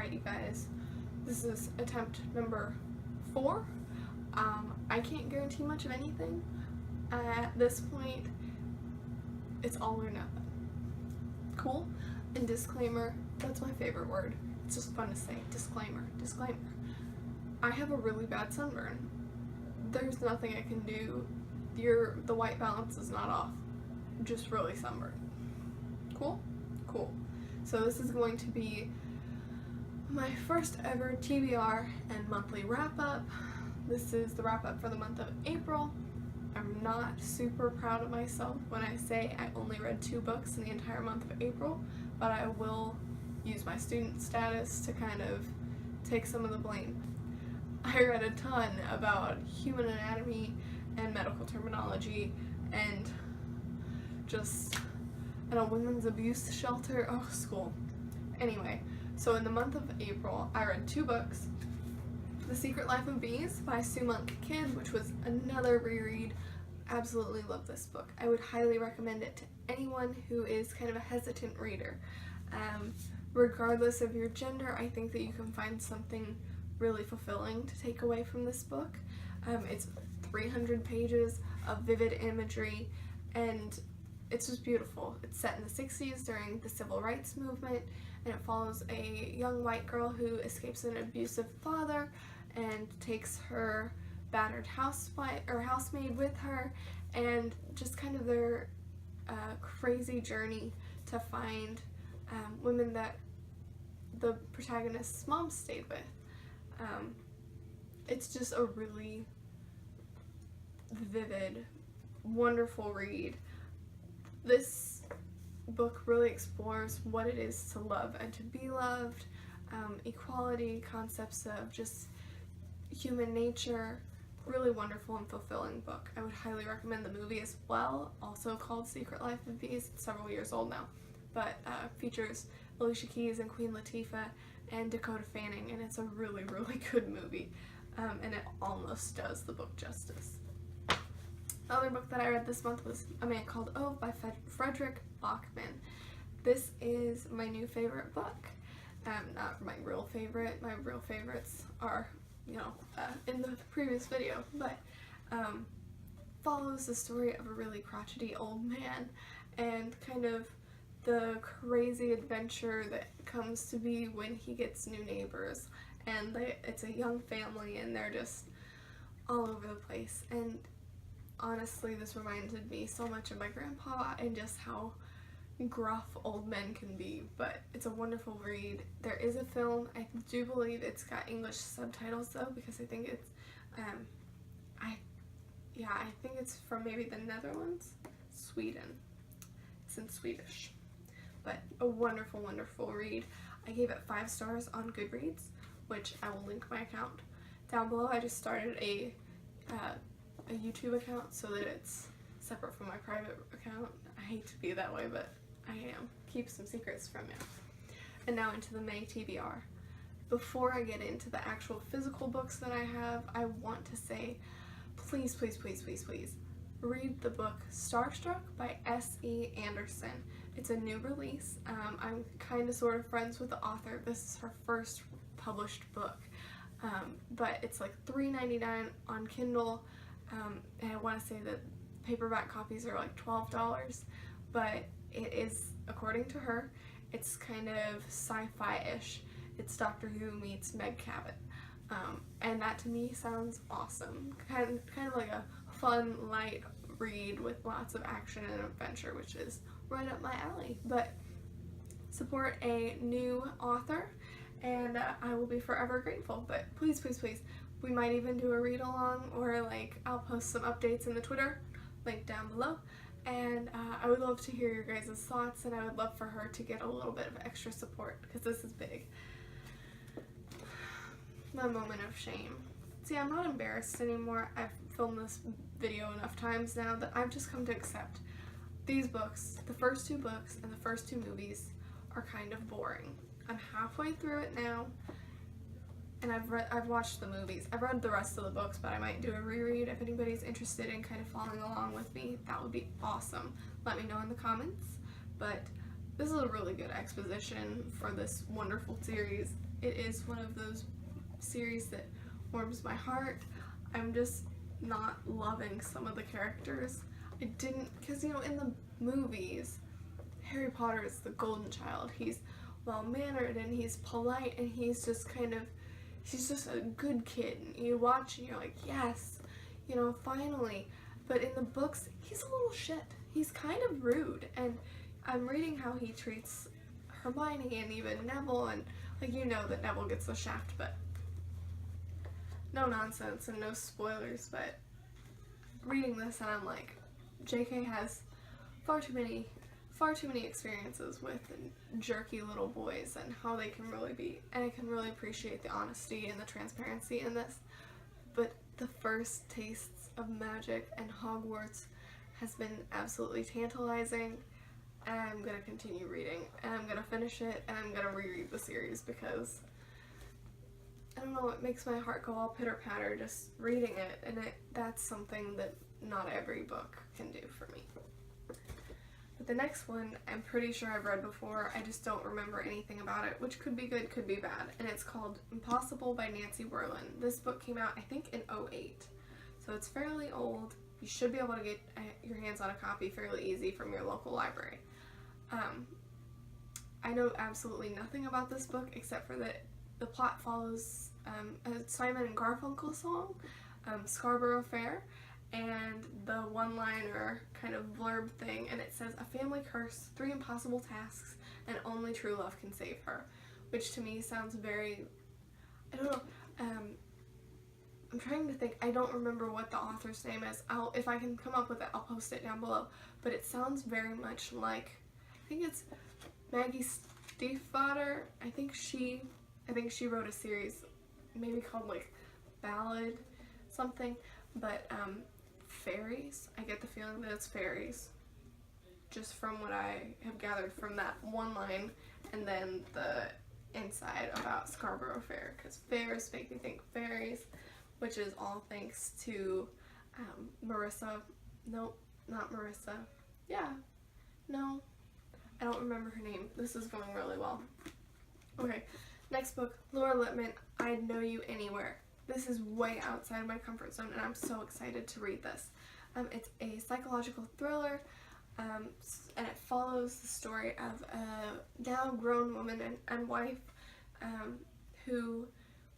Alrighty guys, this is attempt number 4. I can't guarantee much of anything. At this point, it's all or nothing. Cool? And disclaimer, that's my favorite word. It's just fun to say. Disclaimer. Disclaimer. I have a really bad sunburn. There's nothing I can do. The white balance is not off. I'm just really sunburned. Cool? Cool. So this is going to be my first ever TBR and monthly wrap-up. This is the wrap-up for the month of April. I'm not super proud of myself when I say I only read 2 books in the entire month of April, but I will use my student status to kind of take some of the blame. I read a ton about human anatomy and medical terminology and just in a women's abuse shelter. Oh, school. Anyway, so in the month of April, I read 2 books. The Secret Life of Bees by Sue Monk Kidd, which was another reread. Absolutely love this book. I would highly recommend it to anyone who is kind of a hesitant reader. Regardless of your gender, I think that you can find something really fulfilling to take away from this book. It's 300 pages of vivid imagery, and it's just beautiful. It's set in the 60s during the civil rights movement, and it follows a young white girl who escapes an abusive father and takes her battered housemaid with her, and just kind of their crazy journey to find women that the protagonist's mom stayed with. It's just a really vivid, wonderful read. This book really explores what it is to love and to be loved, equality, concepts of just human nature. Really wonderful and fulfilling book. I would highly recommend the movie as well, also called Secret Life of Bees. It's several years old now, but features Alicia Keys and Queen Latifah and Dakota Fanning, and it's a really, really good movie, and it almost does the book justice. The other book that I read this month was A Man Called Ove by Frederick Bachman. This is my new favorite book. Not my real favorite. My real favorites are, in the previous video, but follows the story of a really crotchety old man and kind of the crazy adventure that comes to be when he gets new neighbors, and it's a young family and they're just all over the place. And honestly, this reminded me so much of my grandpa and just how gruff old men can be, but it's a wonderful read. There is a film. I do believe it's got English subtitles though, because I think it's I think it's from maybe the Netherlands, Sweden. It's in Swedish, but a wonderful, wonderful read. I gave it 5 stars on Goodreads, which I will link my account down below. I just started a YouTube account so that it's separate from my private account. I hate to be that way, but I am. Keep some secrets from you. And now into the May TBR. Before I get into the actual physical books that I have, I want to say, please, please, please, please, please, read the book Starstruck by S.E. Anderson. It's a new release. I'm kind of sort of friends with the author. This is her first published book, but it's like $3.99 on Kindle, and I want to say that paperback copies are like $12, but it is, according to her, it's kind of sci-fi-ish. It's Doctor Who meets Meg Cabot, and that to me sounds awesome. Kind of like a fun, light read with lots of action and adventure, which is right up my alley. But support a new author, and I will be forever grateful. But please, please, please, we might even do a read-along, or like I'll post some updates in the Twitter, link down below. And I would love to hear your guys' thoughts, and I would love for her to get a little bit of extra support, because this is big. My moment of shame. See, I'm not embarrassed anymore. I've filmed this video enough times now that I've just come to accept these books, the first 2 books and the first 2 movies, are kind of boring. I'm halfway through it now, and I've watched the movies. I've read the rest of the books, but I might do a reread. If anybody's interested in kind of following along with me, that would be awesome. Let me know in the comments. But this is a really good exposition for this wonderful series. it is one of those series that warms my heart. I'm just not loving some of the characters. I didn't, because, you know, in the movies, Harry Potter is the golden child. He's well-mannered and he's polite and he's just he's just a good kid. And you watch and you're like, yes, you know, finally. But in the books, he's a little shit. He's kind of rude, and I'm reading how he treats Hermione and even Neville, and, like, you know that Neville gets the shaft, but no nonsense and no spoilers, but reading this and I'm like, JK has far too many experiences with jerky little boys and how they can really be, and I can really appreciate the honesty and the transparency in this. But the first tastes of magic and Hogwarts has been absolutely tantalizing, and I'm gonna continue reading, and I'm gonna finish it, and I'm gonna reread the series because I don't know, it makes my heart go all pitter-patter just reading it, and that's something that not every book can do for me. But the next one, I'm pretty sure I've read before, I just don't remember anything about it, which could be good, could be bad, and it's called Impossible by Nancy Werlin. This book came out, I think, in 2008, so it's fairly old. You should be able to get your hands on a copy fairly easy from your local library. I know absolutely nothing about this book except for that the plot follows a Simon and Garfunkel song, Scarborough Fair, and the one-liner kind of blurb thing, and it says, a family curse, 3 impossible tasks, and only true love can save her, which to me sounds very, I don't know, I'm trying to think, I don't remember what the author's name is. If I can come up with it, I'll post it down below, but it sounds very much like, I think it's Maggie Stiefvater. I think she wrote a series, maybe called like Ballad something, but fairies. I get the feeling that it's fairies, just from what I have gathered from that one line, and then the inside about Scarborough Fair, because fairs make me think fairies, which is all thanks to Marissa. Nope, not Marissa. Yeah, no, I don't remember her name. This is going really well. Okay, next book, Laura Lippman, I'd Know You Anywhere. This is way outside my comfort zone, and I'm so excited to read this. It's a psychological thriller, and it follows the story of a now grown woman and wife who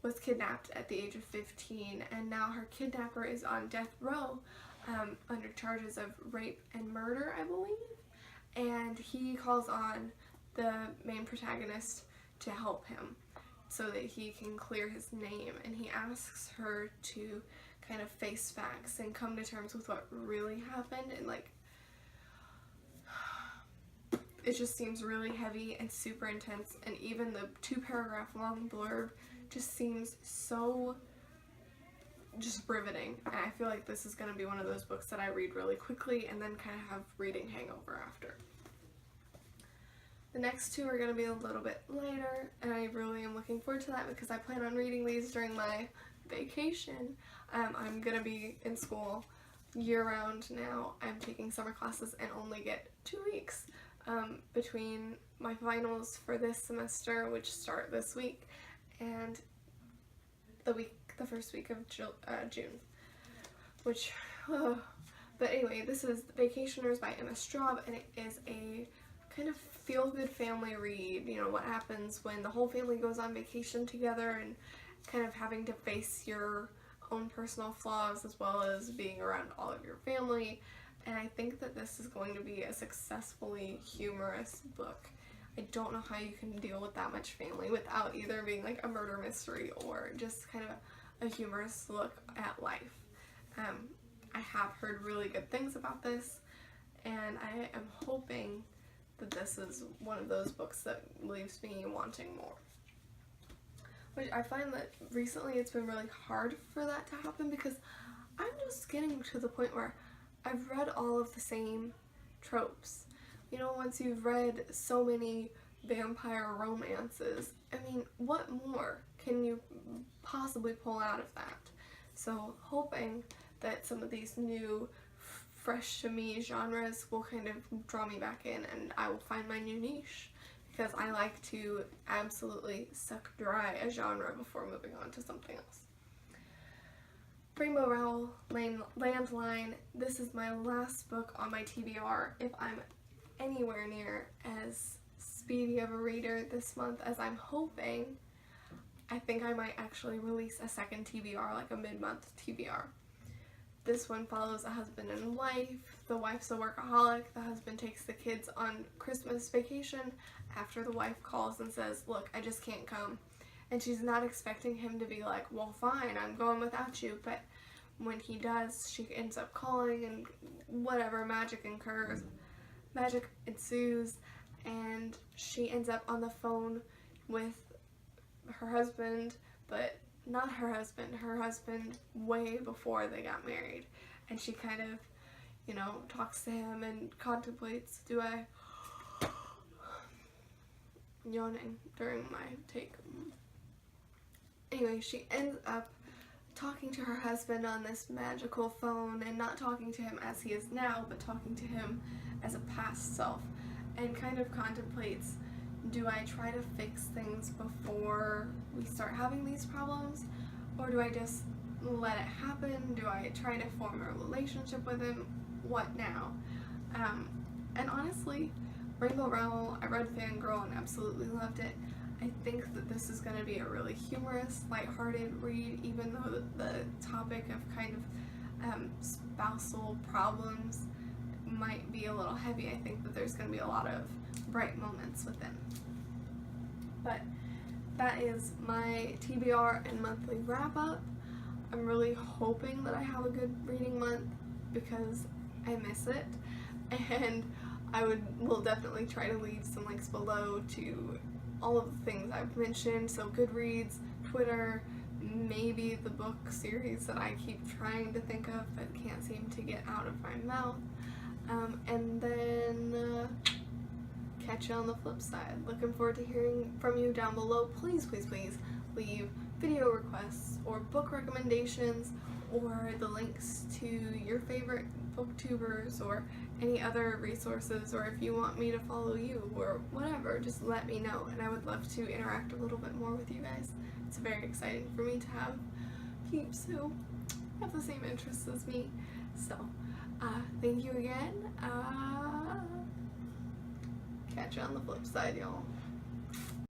was kidnapped at the age of 15, and now her kidnapper is on death row under charges of rape and murder, I believe, and he calls on the main protagonist to help him so that he can clear his name, and he asks her to kind of face facts and come to terms with what really happened, and like, it just seems really heavy and super intense, and even the 2-paragraph long blurb just seems so just riveting, and I feel like this is going to be one of those books that I read really quickly and then kind of have reading hangover after. The next 2 are going to be a little bit later, and I really am looking forward to that because I plan on reading these during my vacation. I'm going to be in school year-round now. I'm taking summer classes and only get 2 weeks between my finals for this semester, which start this week, and the first week of June, which, but anyway, this is Vacationers by Emma Straub, and it is a kind of feel-good family read, you know, what happens when the whole family goes on vacation together and kind of having to face your own personal flaws as well as being around all of your family, and I think that this is going to be a successfully humorous book. I don't know how you can deal with that much family without either being like a murder mystery or just kind of a humorous look at life. I have heard really good things about this, and I am hoping that this is one of those books that leaves me wanting more. Which I find that recently it's been really hard for that to happen because I'm just getting to the point where I've read all of the same tropes. You know, once you've read so many vampire romances, I mean, what more can you possibly pull out of that? So hoping that some of these new, fresh to me genres will kind of draw me back in and I will find my new niche. because I like to absolutely suck dry a genre before moving on to something else. Rainbow Rowell, Landline. This is my last book on my TBR. If I'm anywhere near as speedy of a reader this month as I'm hoping, I think I might actually release a second TBR, like a mid-month TBR. This one follows a husband and wife. The wife's a workaholic. The husband takes the kids on Christmas vacation after the wife calls and says, look, I just can't come. And she's not expecting him to be like, well, fine, I'm going without you. But when he does, she ends up calling, and whatever, magic ensues, and she ends up on the phone with her husband, but not her husband way before they got married. And she kind of, you know, talks to him and contemplates, do I, yawning during my take. Anyway, she ends up talking to her husband on this magical phone, and not talking to him as he is now, but talking to him as a past self, and kind of contemplates, do I try to fix things before we start having these problems, or do I just let it happen? Do I try to form a relationship with him? What now? And honestly, Rainbow Rowell, I read Fangirl and absolutely loved it. I think that this is going to be a really humorous, lighthearted read, even though the topic of kind of spousal problems might be a little heavy. I think that there's going to be a lot of bright moments within. But that is my TBR and monthly wrap-up. I'm really hoping that I have a good reading month because I miss it, and I will definitely try to leave some links below to all of the things I've mentioned, so Goodreads, Twitter, maybe the book series that I keep trying to think of but can't seem to get out of my mouth, and then catch you on the flip side. Looking forward to hearing from you down below. Please, please, please leave video requests or book recommendations or the links to your favorite booktubers or any other resources, or if you want me to follow you or whatever, just let me know, and I would love to interact a little bit more with you guys. It's very exciting for me to have peeps who have the same interests as me. So thank you again. Catch you on the flip side, y'all.